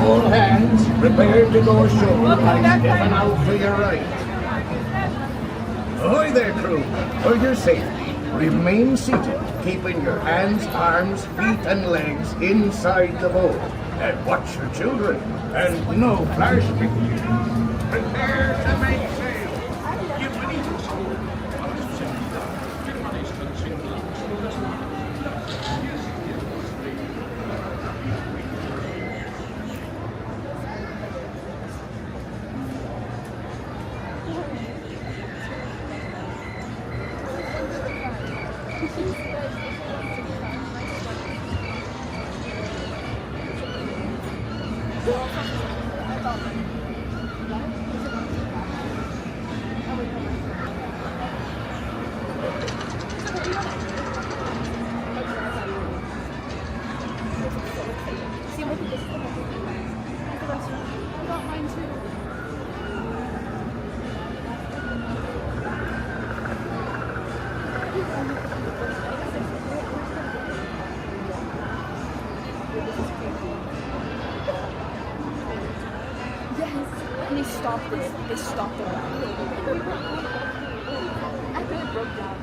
All hands, prepare to go ashore. I'm stepping out for your right. Ahoy there, crew. For your safety, remain seated, keeping your hands, arms, feet, and legs inside the boat. And watch your children, and no flashing. Prepare to make sail. And they stopped this. They stopped the ride. I think it broke down.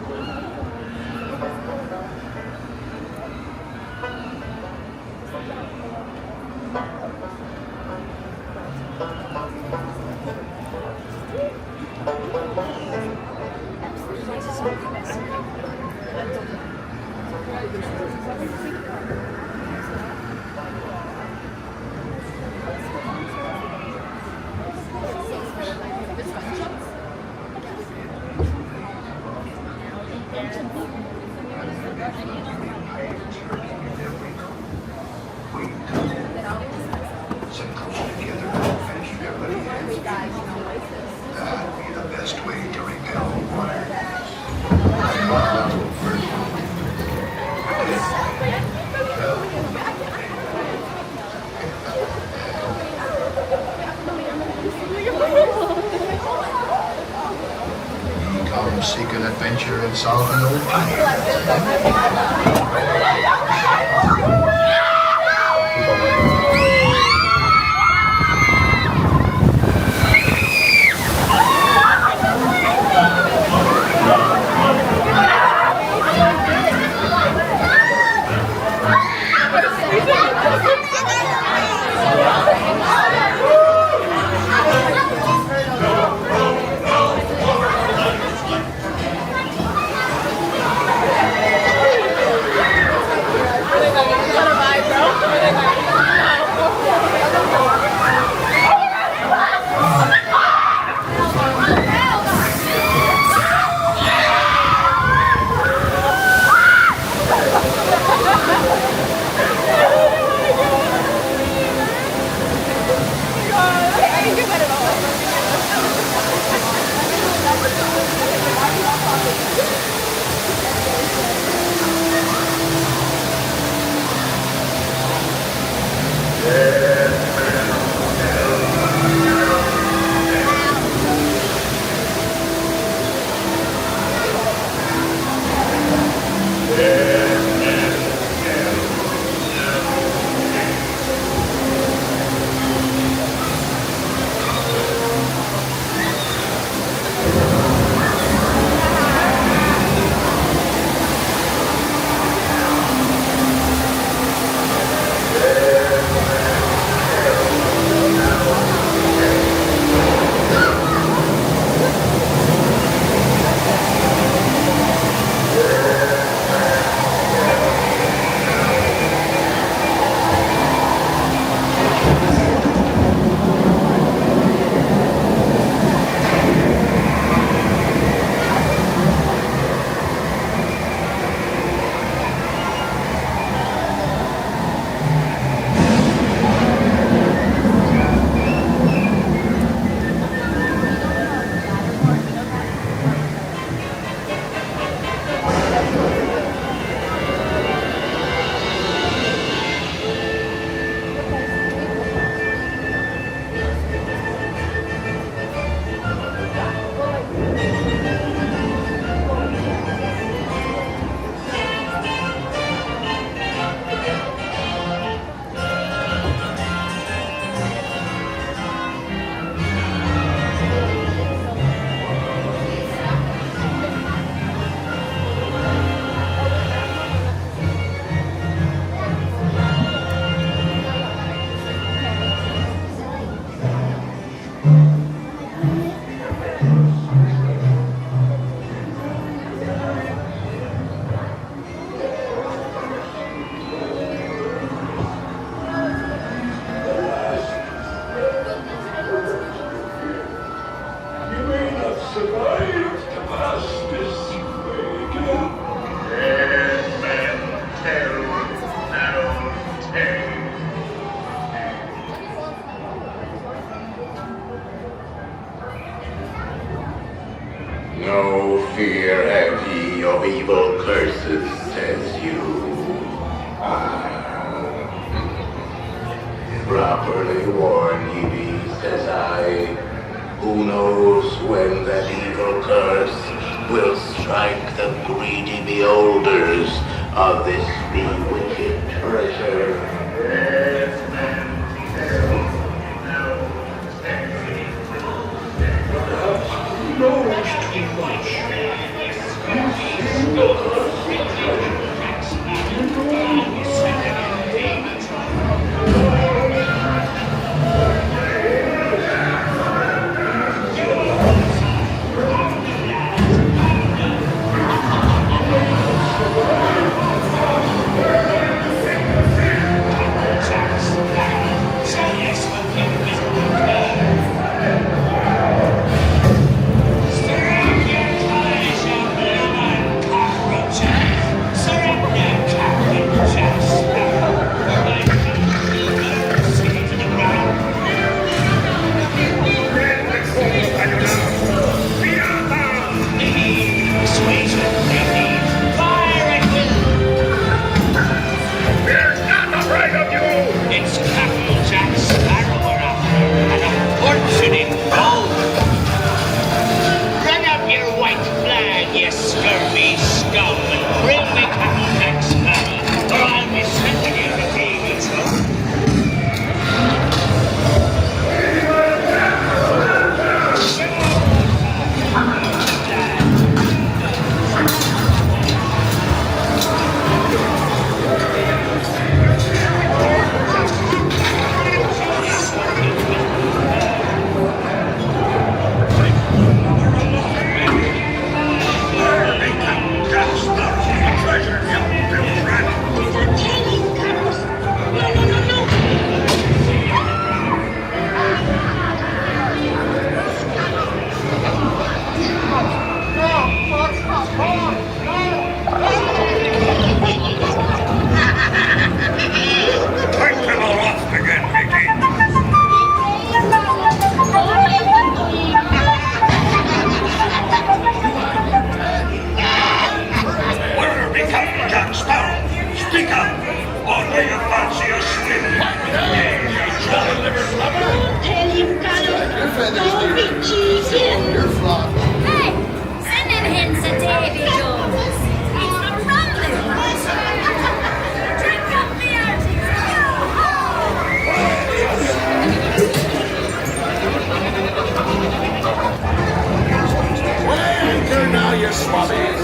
Seeking adventure and solving old fire. No fear have ye of evil curses, says you. Properly warned ye be, says I. Who knows when that evil curse will strike the greedy beholders of this bewitched treasure. Knows too much.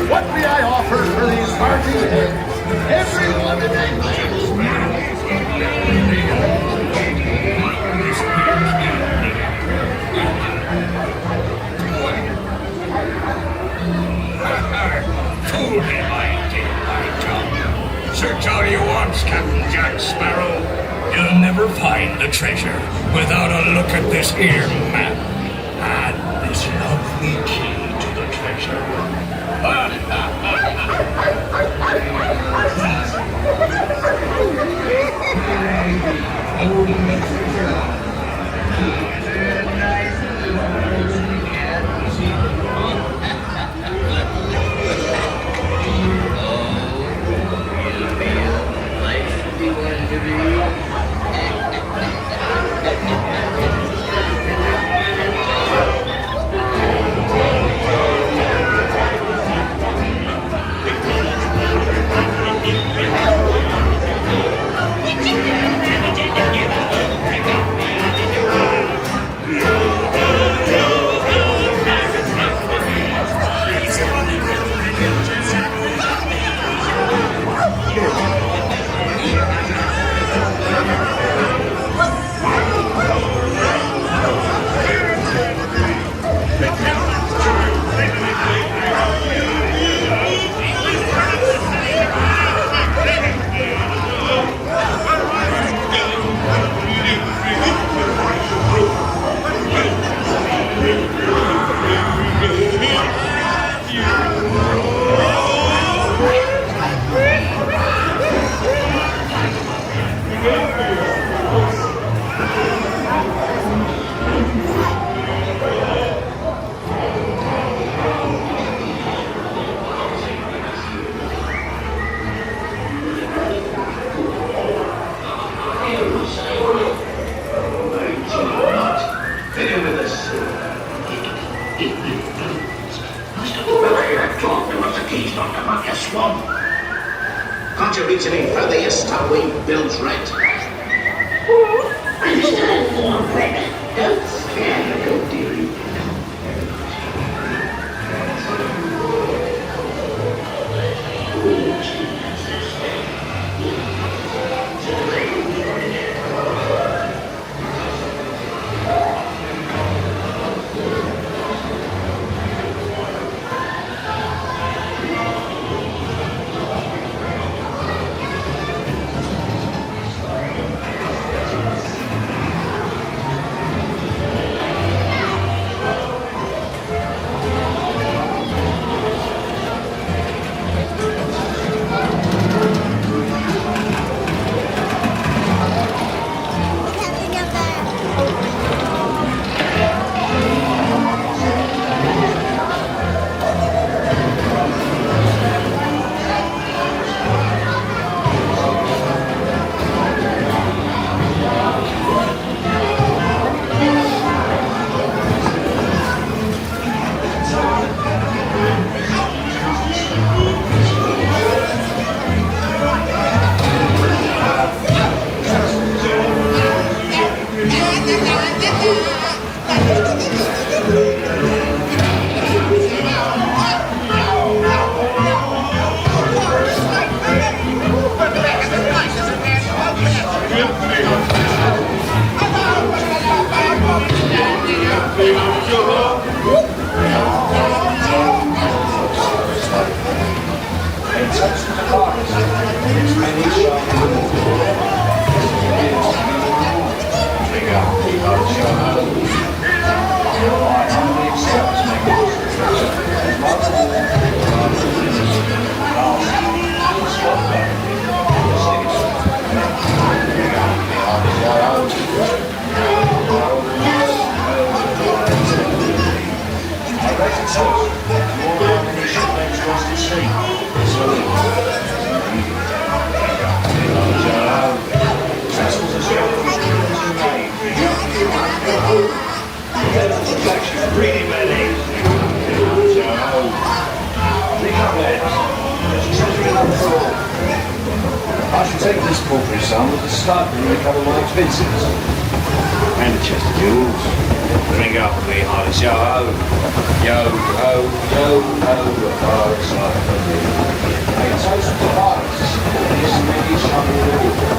What may I offer for these parting heads? Everyone in Fool him, I did, my John. Search all you want, Captain Jack Sparrow. You'll never find the treasure without a look at this here map and this lovely key to the treasure. from? Can't you reach any further, you starwing bilge rat? I'm still warm, Fred. Don't scare the good dearie. I should take this paltry sum as a start to recover my expenses. And a chest of jewels. Drink up with me, hearty. Yo ho. Yo ho, yo ho, the fire's like a bee. A toast to Paris. This many shall be.